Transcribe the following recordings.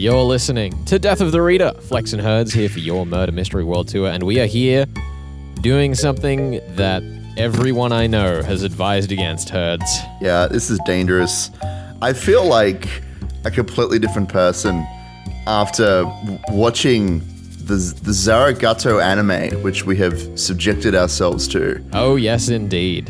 You're listening to Death of the Reader. Flex and Herds here for your Murder Mystery World Tour, and we are here doing something that everyone I know has advised against, Herds. Yeah, this is dangerous. I feel like a completely different person after watching the Zaregoto anime, which we have subjected ourselves to. Oh, yes, indeed.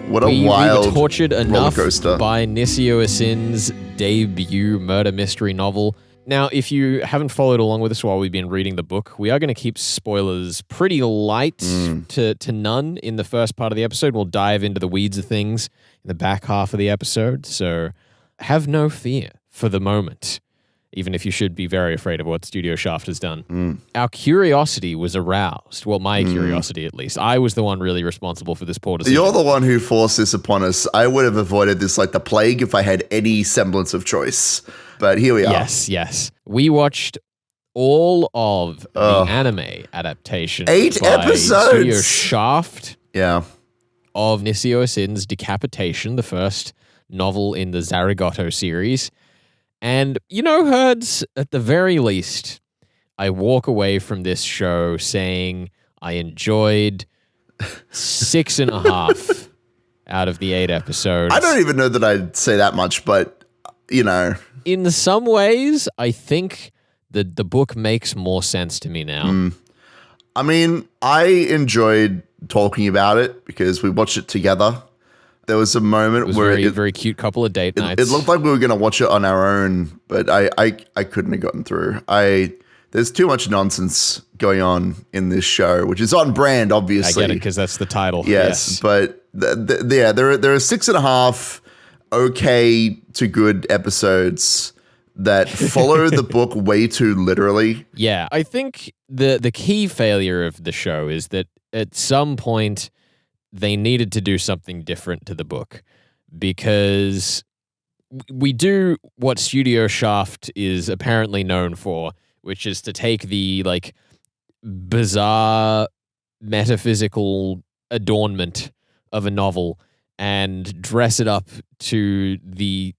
What a wild we were tortured enough rollercoaster by NISIOISIN's debut murder mystery novel. Now, if you haven't followed along with us while we've been reading the book, we are going to keep spoilers pretty light to none in the first part of the episode. We'll dive into the weeds of things in the back half of the episode, so have no fear for the moment, even if you should be very afraid of what Studio Shaft has done. Our curiosity was aroused. Well, my curiosity, at least. I was the one really responsible for this poor decision. You're the one who forced this upon us. I would have avoided this like the plague if I had any semblance of choice. But here we are. Yes. We watched all of the anime adaptation. 8 by episodes! Studio Shaft. Yeah. Of NISIOISIN's Decapitation, the first novel in the Zaregoto series. And, you know, Herds, at the very least, I walk away from this show saying I enjoyed 6.5 out of the 8 episodes. I don't even know that I'd say that much, but, you know. In some ways, I think the book makes more sense to me now. I mean, I enjoyed talking about it because we watched it together. There was a moment where it was a very cute couple of date nights. It looked like we were going to watch it on our own, but I couldn't have gotten through. There's too much nonsense going on in this show, which is on brand, obviously. I get it, because that's the title. Yes. But there are 6.5 okay to good episodes that follow the book way too literally. Yeah, I think the key failure of the show is that at some point they needed to do something different to the book, because we do what Studio Shaft is apparently known for, which is to take the like bizarre metaphysical adornment of a novel and dress it up to the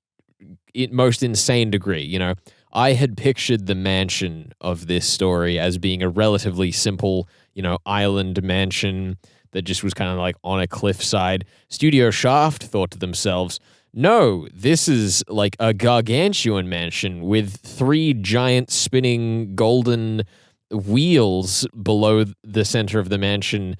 most insane degree. You know, I had pictured the mansion of this story as being a relatively simple, you know, island mansion that just was kind of like on a cliffside. Studio Shaft thought to themselves, no, this is like a gargantuan mansion with 3 giant spinning golden wheels below the center of the mansion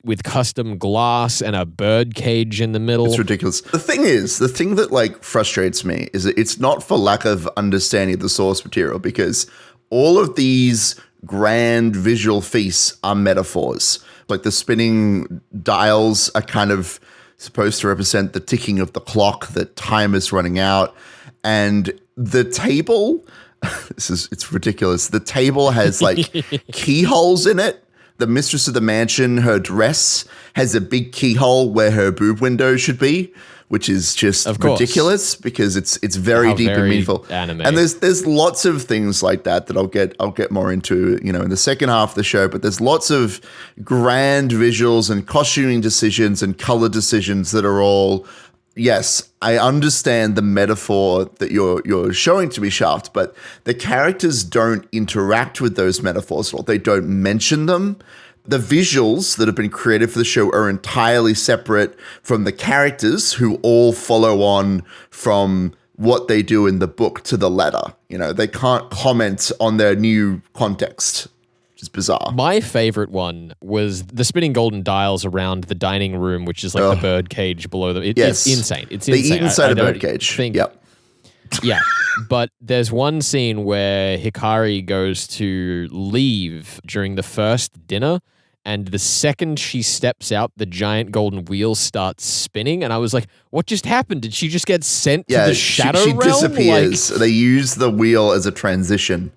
with custom glass and a bird cage in the middle. It's ridiculous. The thing that like frustrates me is that it's not for lack of understanding the source material, because all of these grand visual feasts are metaphors. Like the spinning dials are kind of supposed to represent the ticking of the clock, that time is running out. And the table, it's ridiculous. The table has like keyholes in it. The mistress of the mansion, her dress has a big keyhole where her boob window should be, which is just ridiculous because it's very deep and meaningful. Anime. And there's lots of things like that I'll get more into, you know, in the second half of the show. But there's lots of grand visuals and costuming decisions and color decisions that are all, yes, I understand the metaphor that you're showing to me, Shaft, but the characters don't interact with those metaphors at all. They don't mention them. The visuals that have been created for the show are entirely separate from the characters, who all follow on from what they do in the book to the letter. You know, they can't comment on their new context, which is bizarre. My favorite one was the spinning golden dials around the dining room, which is like the bird cage below them. It's insane. It's insane. They eat inside a bird cage. Yep. Yeah, but there's one scene where Hikari goes to leave during the first dinner, and the second she steps out, the giant golden wheel starts spinning, and I was like, what just happened? Did she just get sent to the shadow realm? She disappears. They use the wheel as a transition.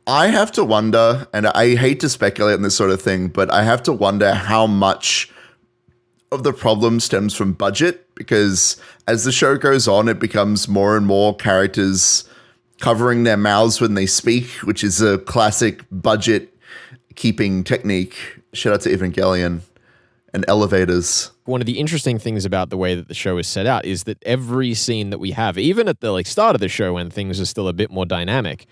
I have to wonder, and I hate to speculate on this sort of thing, but I have to wonder how much of the problem stems from budget, because as the show goes on, it becomes more and more characters covering their mouths when they speak, which is a classic budget keeping technique. Shout out to Evangelion and elevators. One of the interesting things about the way that the show is set out is that every scene that we have, even at the start of the show when things are still a bit more dynamic,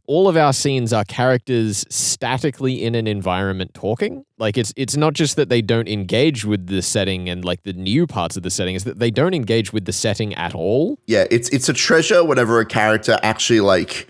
all of our scenes are characters statically in an environment talking. Like it's not just that they don't engage with the setting and like the new parts of the setting, is that they don't engage with the setting at all. Yeah, it's a treasure whenever a character actually like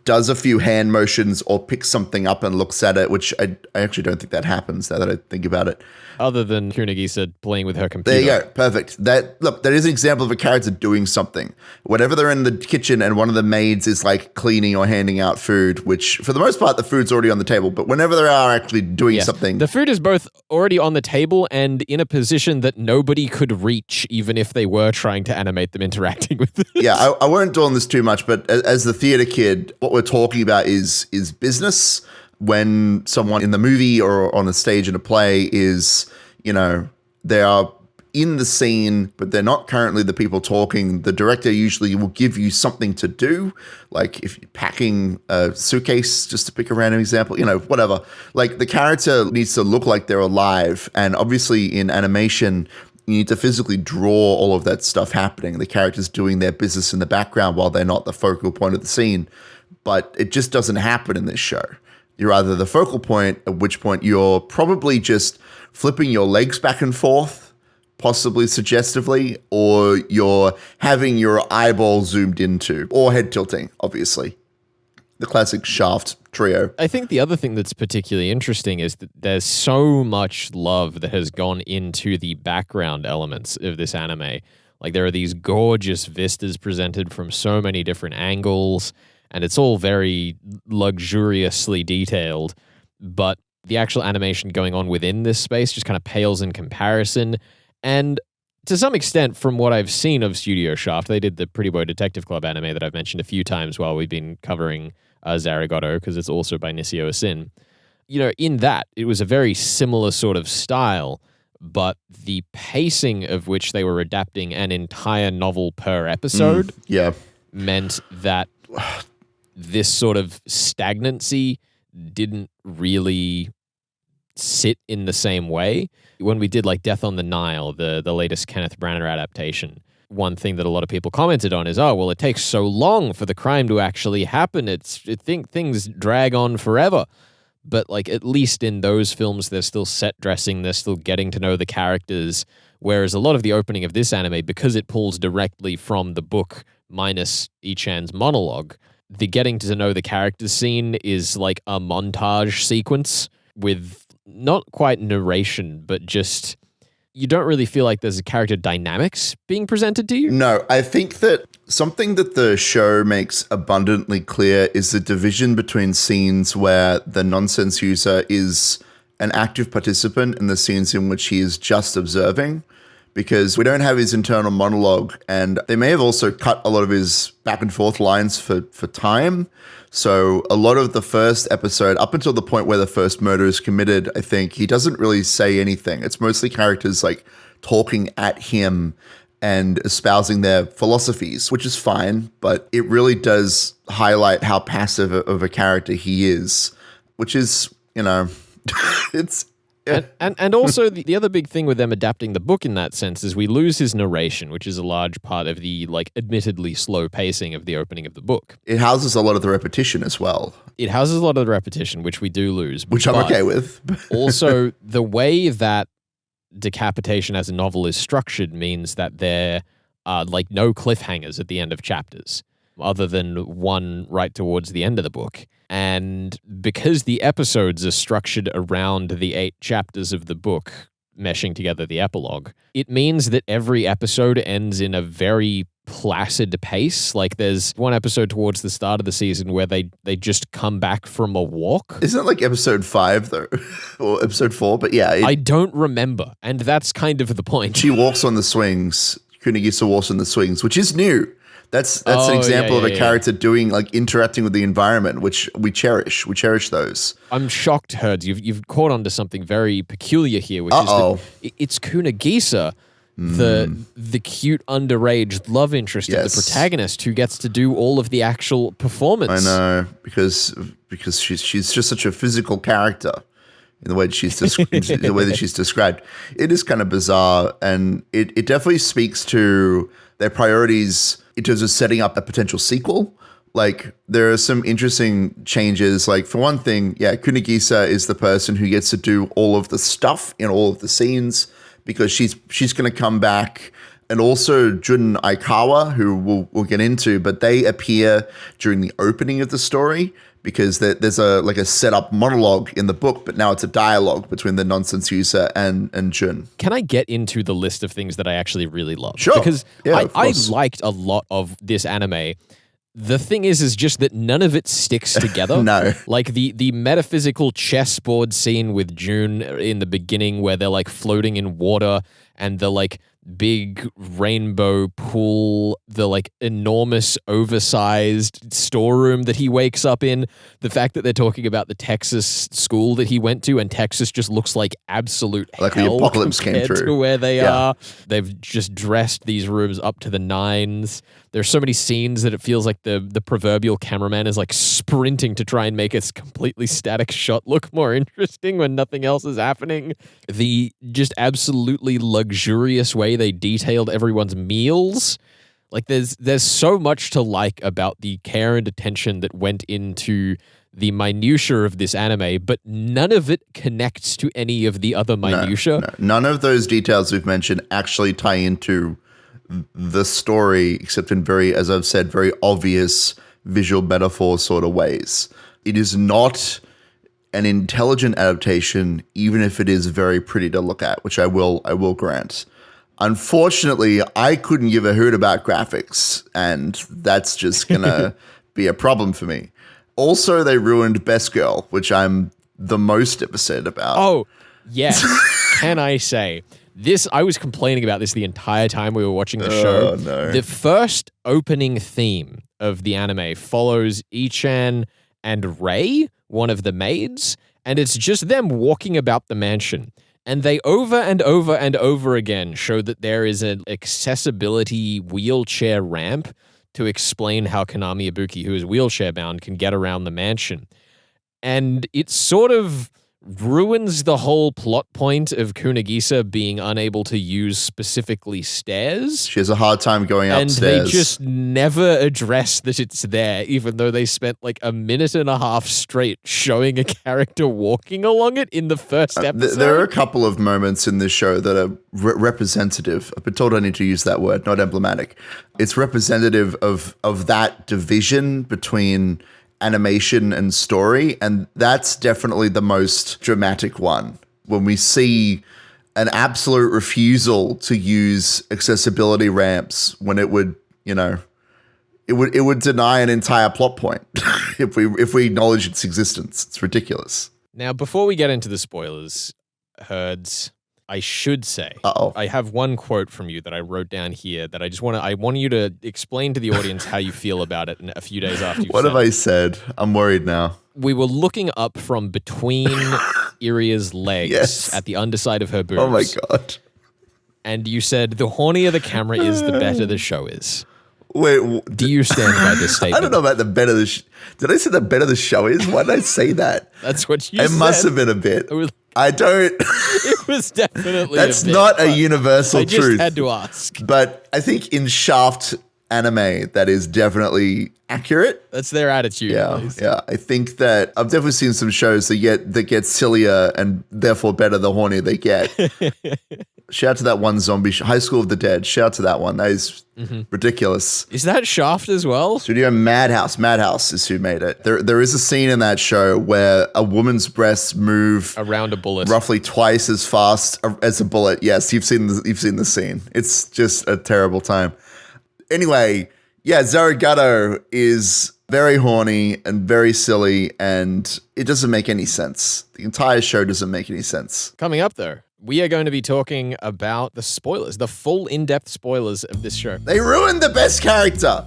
does a few hand motions or picks something up and looks at it, which I actually don't think that happens now that I think about it. Other than Kunagisa playing with her computer. There you go. Perfect. That is an example of a character doing something. Whenever they're in the kitchen and one of the maids is like cleaning or handing out food, which for the most part, the food's already on the table. But whenever they are actually doing something. The food is both already on the table and in a position that nobody could reach, even if they were trying to animate them interacting with it. Yeah, I won't dwell on this too much, but as the theater kid, what we're talking about is business. When someone in the movie or on a stage in a play is, they are in the scene, but they're not currently the people talking. The director usually will give you something to do, like if you're packing a suitcase, just to pick a random example, whatever. Like the character needs to look like they're alive. And obviously in animation, you need to physically draw all of that stuff happening. The characters doing their business in the background while they're not the focal point of the scene. But it just doesn't happen in this show. You're either the focal point, at which point you're probably just flipping your legs back and forth, possibly suggestively, or you're having your eyeball zoomed into, or head tilting, obviously. The classic Shaft trio. I think the other thing that's particularly interesting is that there's so much love that has gone into the background elements of this anime. Like there are these gorgeous vistas presented from so many different angles, and it's all very luxuriously detailed, but the actual animation going on within this space just kind of pales in comparison. And to some extent, from what I've seen of Studio Shaft, they did the Pretty Boy Detective Club anime that I've mentioned a few times while we've been covering Zaregoto, because it's also by NISIOISIN. In that, it was a very similar sort of style, but the pacing of which they were adapting an entire novel per episode meant that this sort of stagnancy didn't really sit in the same way. When we did like Death on the Nile, the latest Kenneth Branagh adaptation, one thing that a lot of people commented on is, it takes so long for the crime to actually happen. Things drag on forever. But like at least in those films, they're still set dressing, they're still getting to know the characters. Whereas a lot of the opening of this anime, because it pulls directly from the book minus Ichan's monologue, the getting to know the characters scene is like a montage sequence with not quite narration, but just you don't really feel like there's a character dynamics being presented to you. No, I think that something that the show makes abundantly clear is the division between scenes where the nonsense user is an active participant and the scenes in which he is just observing. Because we don't have his internal monologue, and they may have also cut a lot of his back and forth lines for time. So a lot of the first episode, up until the point where the first murder is committed, I think he doesn't really say anything. It's mostly characters like talking at him and espousing their philosophies, which is fine, but it really does highlight how passive of a character he is, which is, it's... And also the other big thing with them adapting the book in that sense is we lose his narration, which is a large part of the admittedly slow pacing of the opening of the book. It houses a lot of the repetition as well. It houses a lot of the repetition, which we do lose. Which I'm okay with. Also, the way that Decapitation as a novel is structured means that there are no cliffhangers at the end of chapters, other than one right towards the end of the book. And because the episodes are structured around the 8 chapters of the book, meshing together the epilogue, it means that every episode ends in a very placid pace. Like there's one episode towards the start of the season where they just come back from a walk. Isn't it like episode 5 though? Or episode 4? But yeah. I don't remember. And that's kind of the point. She walks on the swings. Kunagisa walks on the swings, which is new. That's an example of a character doing interacting with the environment, which we cherish. We cherish those. I'm shocked, Herds. You've caught on to something very peculiar here, which is that it's Kunagisa, the cute underage love interest of the protagonist, who gets to do all of the actual performance. I know, because she's just such a physical character. in the way that the way that she's described. It is kind of bizarre, and it definitely speaks to their priorities in terms of setting up a potential sequel. Like, there are some interesting changes. Like, for one thing, Kunigisa is the person who gets to do all of the stuff in all of the scenes because she's going to come back. And also Jun Aikawa, who we'll get into, but they appear during the opening of the story because there's a setup monologue in the book, but now it's a dialogue between the nonsense user and Jun. Can I get into the list of things that I actually really love? Sure. Because I course. liked a lot of this anime. The thing is just that none of it sticks together. No. Like the metaphysical chessboard scene with June in the beginning where they're like floating in water and the like big rainbow pool, the like enormous oversized storeroom that he wakes up in, the fact that they're talking about the Texas school that he went to and Texas just looks like absolute like hell the apocalypse came compared through to where they are. They've just dressed these rooms up to the nines. There's so many scenes that it feels like the proverbial cameraman is like sprinting to try and make a completely static shot look more interesting when nothing else is happening. The just absolutely luxurious way they detailed everyone's meals. Like there's so much to like about the care and attention that went into the minutia of this anime, but none of it connects to any of the other minutia. No. None of those details we've mentioned actually tie into the story, except in very, as I've said, very obvious visual metaphor sort of ways. It is not an intelligent adaptation, even if it is very pretty to look at, which I will grant. Unfortunately, I couldn't give a hoot about graphics, and that's just gonna be a problem for me. Also, they ruined Best Girl, which I'm the most upset about. Oh, yes. Can I say this? I was complaining about this the entire time we were watching the show. No. The first opening theme of the anime follows Ichan and Rei, one of the maids, and it's just them walking about the mansion. And they over and over and over again show that there is an accessibility wheelchair ramp to explain how Kanami Ibuki, who is wheelchair bound, can get around the mansion. And it sort of ruins the whole plot point of Kunigisa being unable to use specifically stairs. She has a hard time going And upstairs. they just never address that it's there, even though they spent like a minute and a half straight showing a character walking along it in the first episode. There are a couple of moments in this show that are representative. I've been told I need to use that word, not emblematic. It's representative of that division between animation and story, and that's definitely the most dramatic one. When we see an absolute refusal to use accessibility ramps when it would, it would deny an entire plot point if we acknowledge its existence. It's ridiculous. Now, before we get into the spoilers, Herds, I should say, I have one quote from you that I wrote down here that I want you to explain to the audience how you feel about it a few days after you've What said have I said? I'm worried now. We were looking up from between Iria's legs at the underside of her boobs. Oh my God. And you said, the hornier the camera is, the better the show is. Wait, do you stand by this statement? I don't know about the better the did I say the better the show is? Why did I say that? That's what you said. It must have been a bit. I don't. It was definitely That's a bit, not a universal truth. I just had to ask. But I think in Shaft anime, that is definitely accurate. That's their attitude. Yeah. I think that I've definitely seen some shows that get sillier and therefore better the hornier they get. Shout out to that one zombie High School of the Dead. Shout out to that one. That is ridiculous. Is that Shaft as well? Studio Madhouse. Madhouse is who made it. There is a scene in that show where a woman's breasts move around a bullet roughly twice as fast as a bullet. Yes, you've seen the scene. It's just a terrible time. Anyway, Zaregoto is very horny and very silly, and it doesn't make any sense. The entire show doesn't make any sense. Coming up, though, we are going to be talking about the spoilers, the full in-depth spoilers of this show. They ruined the best character.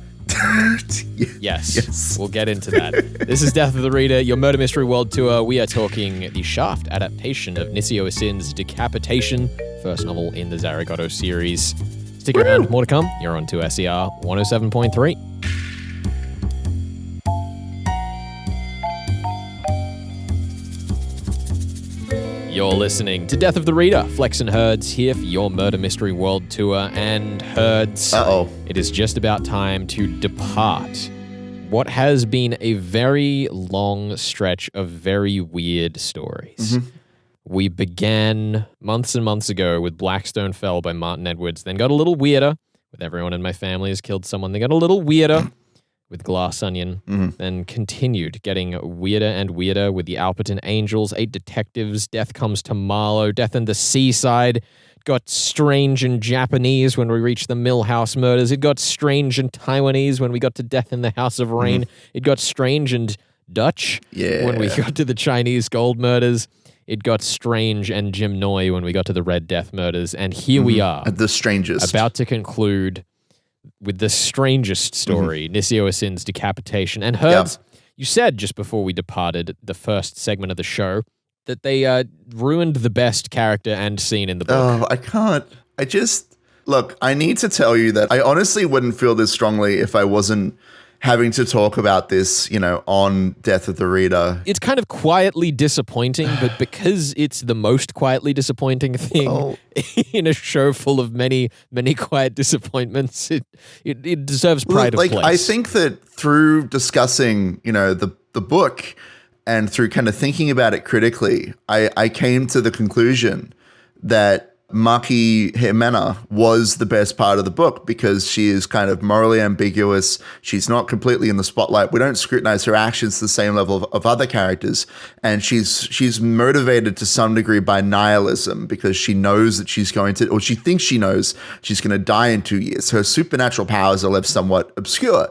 Yes. We'll get into that. This is Death of the Reader, your murder mystery world tour. We are talking the Shaft adaptation of NISIOISIN's Decapitation, first novel in the Zaregoto series. Stick around, more to come. You're on 2SER 107.3. listening to Death of the Reader. Flex and Herds here for your Murder Mystery World Tour. And Herds, it is just about time to depart what has been a very long stretch of very weird stories. Mm-hmm. We began months and months ago with Blackstone Fell by Martin Edwards, then got a little weirder with Everyone in My Family Has Killed Someone. They got a little weirder with Glass Onion, then continued getting weirder and weirder with the Alperton Angels, 8 Detectives, Death Comes to Marlowe, Death in the Seaside. Got strange and Japanese when we reached the Millhouse Murders. It got strange and Taiwanese when we got to Death in the House of Rain. It got strange and Dutch when we got to the Chinese Gold Murders. It got strange and Jim Noy when we got to the Red Death Murders. And here we are. The strangest. About to conclude with the strangest story, NISIOISIN's Decapitation. And Herds, you said just before we departed the first segment of the show that they ruined the best character and scene in the book. Oh, I can't. Look, I need to tell you that I honestly wouldn't feel this strongly if I wasn't having to talk about this, on Death of the Reader. It's kind of quietly disappointing, but because it's the most quietly disappointing thing in a show full of many, many quiet disappointments, it deserves pride of place. I think that through discussing, the book and through kind of thinking about it critically, I came to the conclusion that Maki Himena was the best part of the book because she is kind of morally ambiguous. She's not completely in the spotlight. We don't scrutinize her actions to the same level of other characters. And she's motivated to some degree by nihilism because she knows that she's going to, or she thinks she knows she's going to die in 2 years. Her supernatural powers are left somewhat obscure.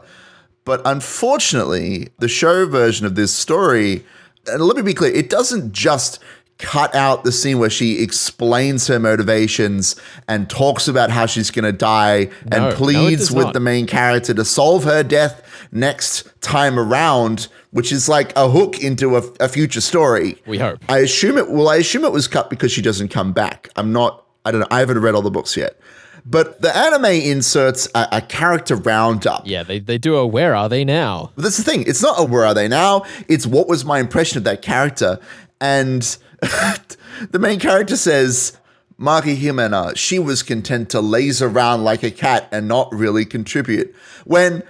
But unfortunately, the show version of this story, and let me be clear, it doesn't just cut out the scene where she explains her motivations and talks about how she's going to die and pleads with the main character to solve her death next time around, which is like a hook into a future story. We hope. I assume it was cut because she doesn't come back. I don't know. I haven't read all the books yet. But the anime inserts a character roundup. Yeah, they do a where are they now? But that's the thing. It's not a where are they now. It's what was my impression of that character. And the main character says, Maki Himena, she was content to laze around like a cat and not really contribute. When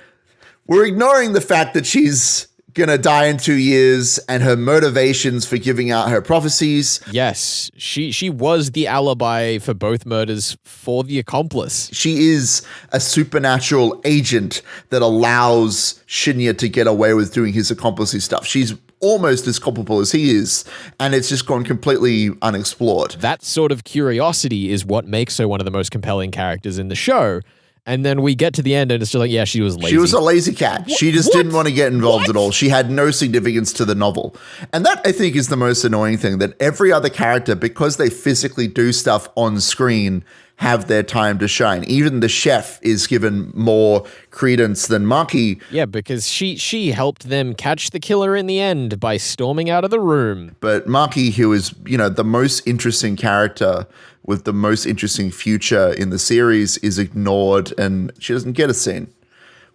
we're ignoring the fact that she's going to die in 2 years and her motivations for giving out her prophecies. Yes, she was the alibi for both murders for the accomplice. She is a supernatural agent that allows Shinya to get away with doing his accomplice stuff. She's almost as culpable as he is, and it's just gone completely unexplored. That sort of curiosity is what makes her one of the most compelling characters in the show. And then we get to the end and it's just like, yeah, she was lazy. She was a lazy cat. She just didn't want to get involved at all. She had no significance to the novel. And that, I think, is the most annoying thing, that every other character, because they physically do stuff on screen, have their time to shine. Even the chef is given more credence than Maki. Yeah, because she helped them catch the killer in the end by storming out of the room. But Maki, who is, the most interesting character with the most interesting future in the series, is ignored and she doesn't get a scene.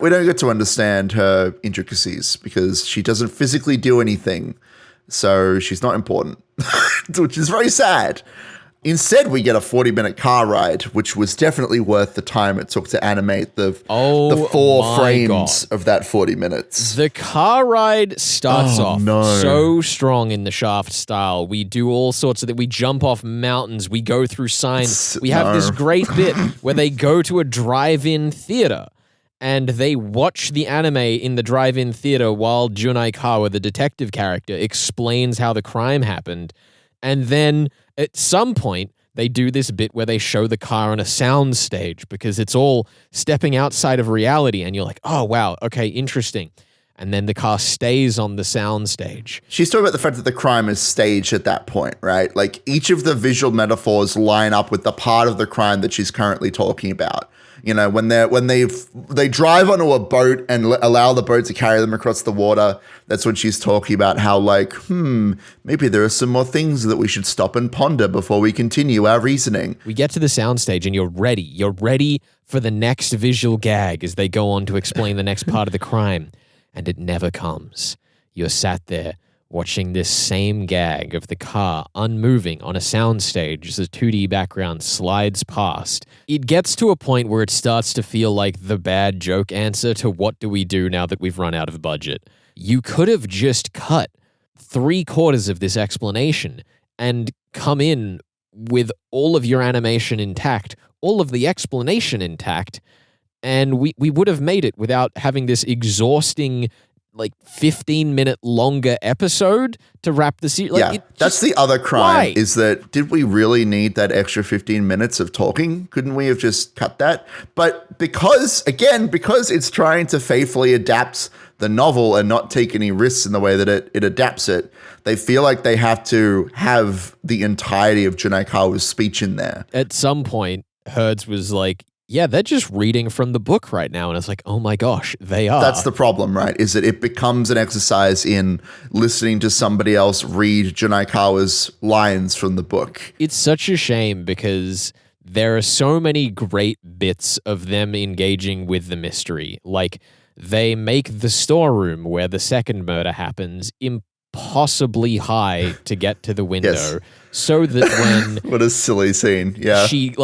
We don't get to understand her intricacies because she doesn't physically do anything. So she's not important, which is very sad. Instead, we get a 40-minute car ride, which was definitely worth the time it took to animate the 4 frames of that 40 minutes. The car ride starts off so strong in the Shaft style. We do all sorts of we jump off mountains. We go through signs. We have this great bit where they go to a drive-in theater and they watch the anime in the drive-in theater while Junai Kawa, the detective character, explains how the crime happened. And then at some point, they do this bit where they show the car on a sound stage because it's all stepping outside of reality. And you're like, oh, wow, okay, interesting. And then the car stays on the sound stage. She's talking about the fact that the crime is staged at that point, right? Like each of the visual metaphors line up with the part of the crime that she's currently talking about. When they drive onto a boat and allow the boat to carry them across the water, that's when she's talking about how maybe there are some more things that we should stop and ponder before we continue our reasoning. We get to the soundstage and you're ready. You're ready for the next visual gag as they go on to explain the next part of the crime. And it never comes. You're sat there watching this same gag of the car unmoving on a soundstage as a 2D background slides past. It gets to a point where it starts to feel like the bad joke answer to what do we do now that we've run out of budget. You could have just cut 3/4 of this explanation and come in with all of your animation intact, all of the explanation intact, and we would have made it without having this exhausting 15-minute longer episode to wrap the series. That's the other crime. Why? Is that did we really need that extra 15 minutes of talking? Couldn't we have just cut that? But because it's trying to faithfully adapt the novel and not take any risks in the way that it adapts it, they feel like they have to have the entirety of Junai speech in there. At some point, Herds was like, yeah, they're just reading from the book right now. And it's like, oh my gosh, they are. That's the problem, right? Is that it becomes an exercise in listening to somebody else read Junai lines from the book. It's such a shame because there are so many great bits of them engaging with the mystery. Like, they make the storeroom where the second murder happens impossibly high to get to the window. Yes. So that when... What a silly scene, yeah. She,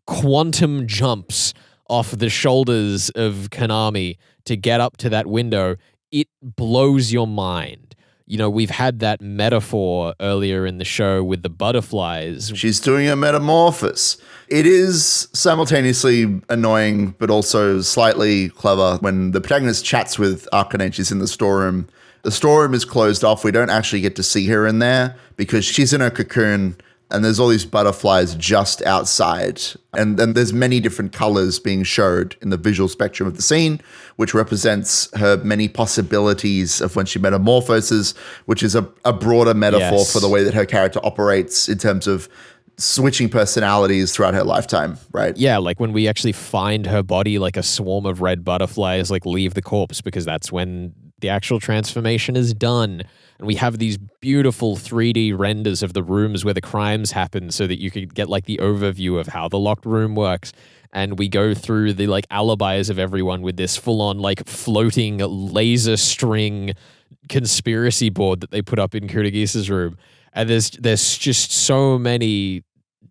quantum jumps off the shoulders of Konami to get up to that window, it blows your mind. You know, we've had that metaphor earlier in the show with the butterflies. She's doing a metamorphosis. It is simultaneously annoying, but also slightly clever when the protagonist chats with Akane. She's in the storeroom. The storeroom is closed off. We don't actually get to see her in there because she's in her cocoon. And there's all these butterflies just outside. And then there's many different colors being showed in the visual spectrum of the scene, which represents her many possibilities of when she metamorphoses, which is a broader metaphor for the way that her character operates in terms of switching personalities throughout her lifetime, right? Yeah, like when we actually find her body like a swarm of red butterflies leave the corpse, because that's when the actual transformation is done. And we have these beautiful 3D renders of the rooms where the crimes happen so that you could get the overview of how the locked room works. And we go through the alibis of everyone with this full-on floating laser string conspiracy board that they put up in Kurogisa's room. And there's just so many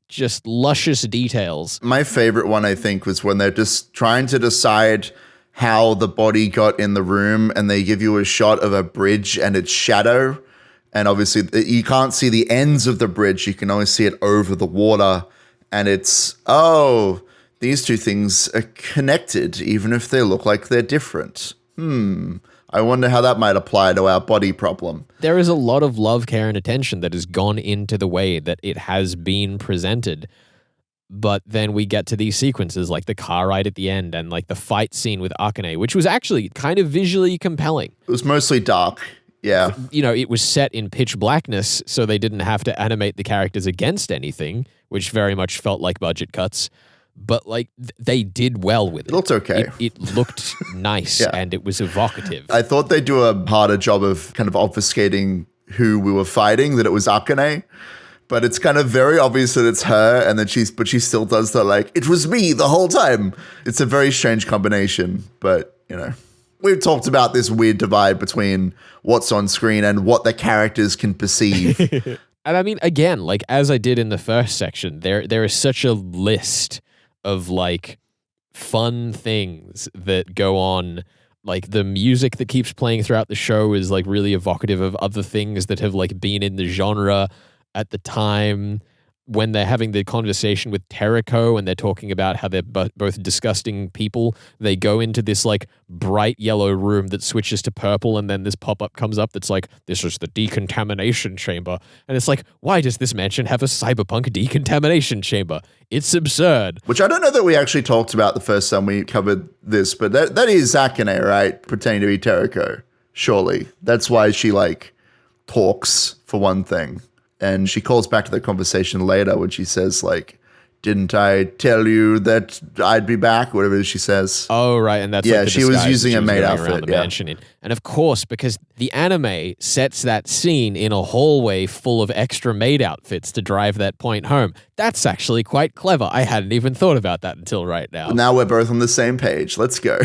just luscious details. My favorite one, I think, was when they're just trying to decide how the body got in the room, and they give you a shot of a bridge and its shadow. And obviously you can't see the ends of the bridge. You can only see it over the water. And it's, these two things are connected, even if they look like they're different. I wonder how that might apply to our body problem. There is a lot of love, care, and attention that has gone into the way that it has been presented. But then we get to these sequences like the car ride at the end and the fight scene with Akane, which was actually kind of visually compelling. It was mostly dark. Yeah. You know, it was set in pitch blackness, so they didn't have to animate the characters against anything, which very much felt like budget cuts. But they did well with it. It looked okay. It looked nice and it was evocative. I thought they'd do a harder job of kind of obfuscating who we were fighting, that it was Akane. But it's kind of very obvious that it's her, and then she still does the it was me the whole time. It's a very strange combination, but we've talked about this weird divide between what's on screen and what the characters can perceive. And I mean, again, as I did in the first section, there is such a list of fun things that go on. The music that keeps playing throughout the show is really evocative of other things that have been in the genre at the time. When they're having the conversation with Teriko and they're talking about how they're both disgusting people, they go into this bright yellow room that switches to purple, and then this pop-up comes up that's this is the decontamination chamber. And it's why does this mansion have a cyberpunk decontamination chamber? It's absurd. Which I don't know that we actually talked about the first time we covered this, but that is Akane, right? Pretending to be Teriko. Surely. That's why she talks, for one thing. And she calls back to the conversation later when she says, didn't I tell you that I'd be back? Whatever it is she says. Oh, right. And that's the she was using a maid outfit. The mansion in. And of course, because the anime sets that scene in a hallway full of extra maid outfits to drive that point home. That's actually quite clever. I hadn't even thought about that until right now. Now we're both on the same page. Let's go.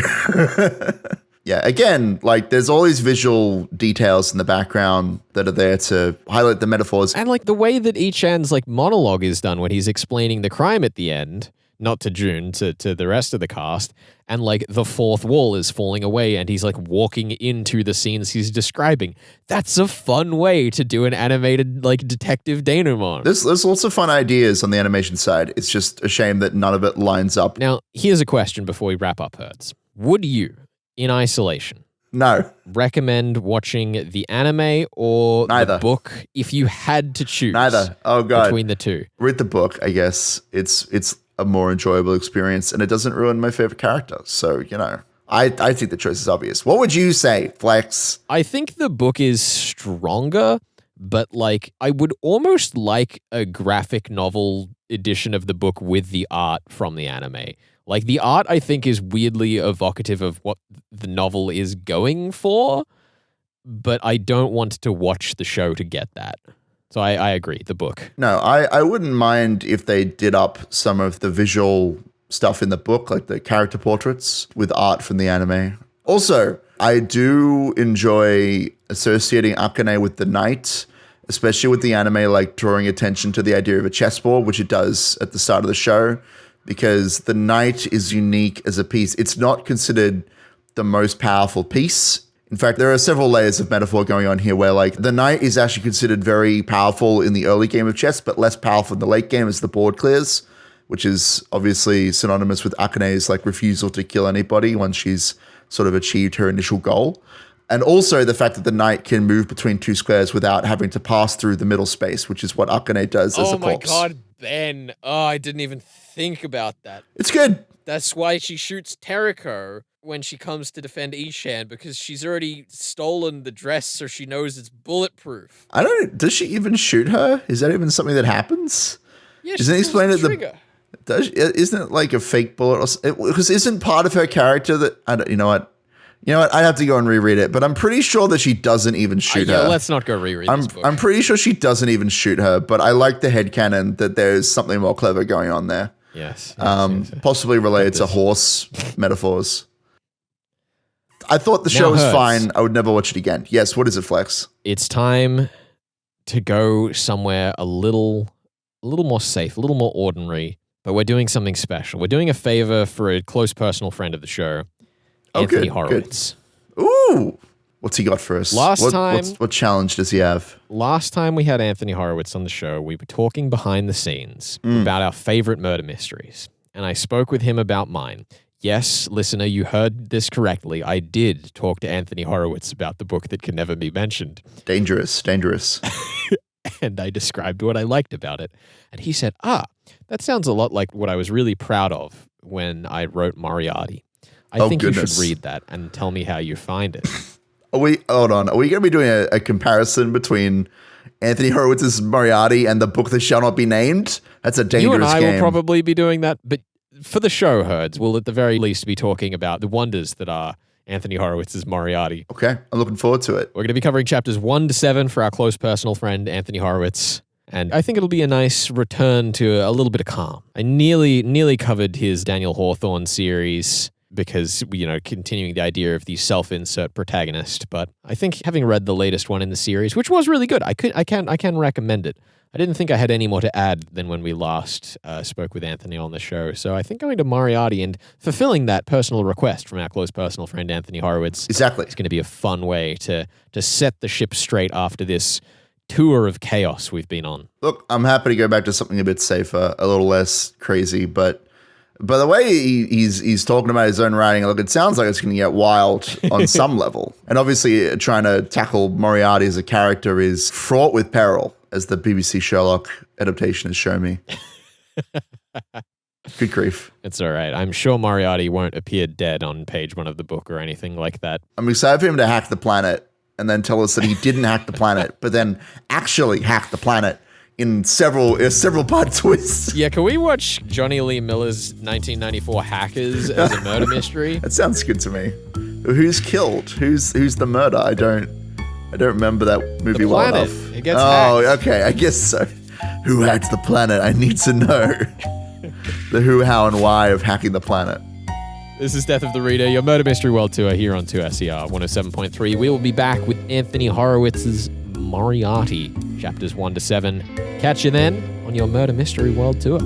Yeah, again, like there's all these visual details in the background that are there to highlight the metaphors. And like the way that Ichan's like monologue is done when he's explaining the crime at the end, not to June, to the rest of the cast, and like the fourth wall is falling away and he's like walking into the scenes he's describing. That's a fun way to do an animated like detective denouement. There's lots of fun ideas on the animation side. It's just a shame that none of it lines up. Now, here's a question before we wrap up, Herds. Would you, in isolation, No. recommend watching the anime or Neither. the book if you had to choose? Neither. Oh, God. Between the two. Read the book, I guess. It's a more enjoyable experience, and it doesn't ruin my favorite character. So, you know, I think the choice is obvious. What would you say, Flex? I think the book is stronger, but like I would almost like a graphic novel edition of the book with the art from the anime. Like the art, I think, is weirdly evocative of what the novel is going for, but I don't want to watch the show to get that. So I agree, the book. No, I wouldn't mind if they did up some of the visual stuff in the book, like the character portraits, with art from the anime. Also, I do enjoy associating Akane with the knight, especially with the anime, like drawing attention to the idea of a chessboard, which it does at the start of the show, because the knight is unique as a piece. It's not considered the most powerful piece. In fact, there are several layers of metaphor going on here where like the knight is actually considered very powerful in the early game of chess, but less powerful in the late game as the board clears, which is obviously synonymous with Akane's like refusal to kill anybody once she's sort of achieved her initial goal. And also the fact that the knight can move between two squares without having to pass through the middle space, which is what Akane does as a corpse. Oh my God, Ben. Oh, I didn't even think about that. It's good. That's why she shoots Teriko when she comes to defend Ishan, because she's already stolen the dress so she knows it's bulletproof. I don't know. Does she even shoot her? Is that even something that happens? Yeah, Isn't it explained at the trigger. Isn't it like a fake bullet? Because isn't part of her character that you know what? I'd have to go and reread it, but I'm pretty sure that she doesn't even shoot her. Let's not go reread this book. I'm pretty sure she doesn't even shoot her, but I like the headcanon that there's something more clever going on there. Yes. Possibly related to horse metaphors. I thought the show was fine. I would never watch it again. Yes, what is it, Flex? It's time to go somewhere a little more safe, a little more ordinary, but we're doing something special. We're doing a favor for a close personal friend of the show, Anthony Horowitz. Good. Ooh. What's he got for us? What challenge does he have? Last time we had Anthony Horowitz on the show, we were talking behind the scenes about our favorite murder mysteries, and I spoke with him about mine. Yes, listener, you heard this correctly. I did talk to Anthony Horowitz about the book that can never be mentioned. Dangerous. And I described what I liked about it. And he said, that sounds a lot like what I was really proud of when I wrote Moriarty. I think you should read that and tell me how you find it. Hold on. Are we going to be doing a comparison between Anthony Horowitz's Moriarty and the book that shall not be named? That's a dangerous game. You and I will probably be doing that, but for the show, Herds, we'll at the very least be talking about the wonders that are Anthony Horowitz's Moriarty. Okay, I'm looking forward to it. We're going to be covering chapters 1 to 7 for our close personal friend, Anthony Horowitz. And I think it'll be a nice return to a little bit of calm. I nearly covered his Daniel Hawthorne series because, continuing the idea of the self-insert protagonist. But I think having read the latest one in the series, which was really good, I can recommend it. I didn't think I had any more to add than when we last spoke with Anthony on the show. So I think going to Moriarty and fulfilling that personal request from our close personal friend Anthony Horowitz. Exactly. It's going to be a fun way to set the ship straight after this tour of chaos we've been on. Look, I'm happy to go back to something a bit safer, a little less crazy, but by the way he's talking about his own writing, look, it sounds like it's going to get wild on some level. And obviously trying to tackle Moriarty as a character is fraught with peril, as the BBC Sherlock adaptation has shown me. Good grief. It's all right. I'm sure Moriarty won't appear dead on page 1 of the book or anything like that. I'm excited for him to hack the planet and then tell us that he didn't hack the planet, but then actually hack the planet in several part twists. Yeah, can we watch Johnny Lee Miller's 1994 Hackers as a murder mystery? That sounds good to me. Who's killed? Who's the murder? I don't remember that movie well enough. It gets hacked. Okay, I guess so. Who hacked the planet? I need to know the who, how, and why of hacking the planet. This is Death of the Reader, your Murder Mystery World Tour here on 2SER 107.3. We will be back with Anthony Horowitz's Moriarty, chapters 1 to 7. Catch you then on your Murder Mystery World Tour.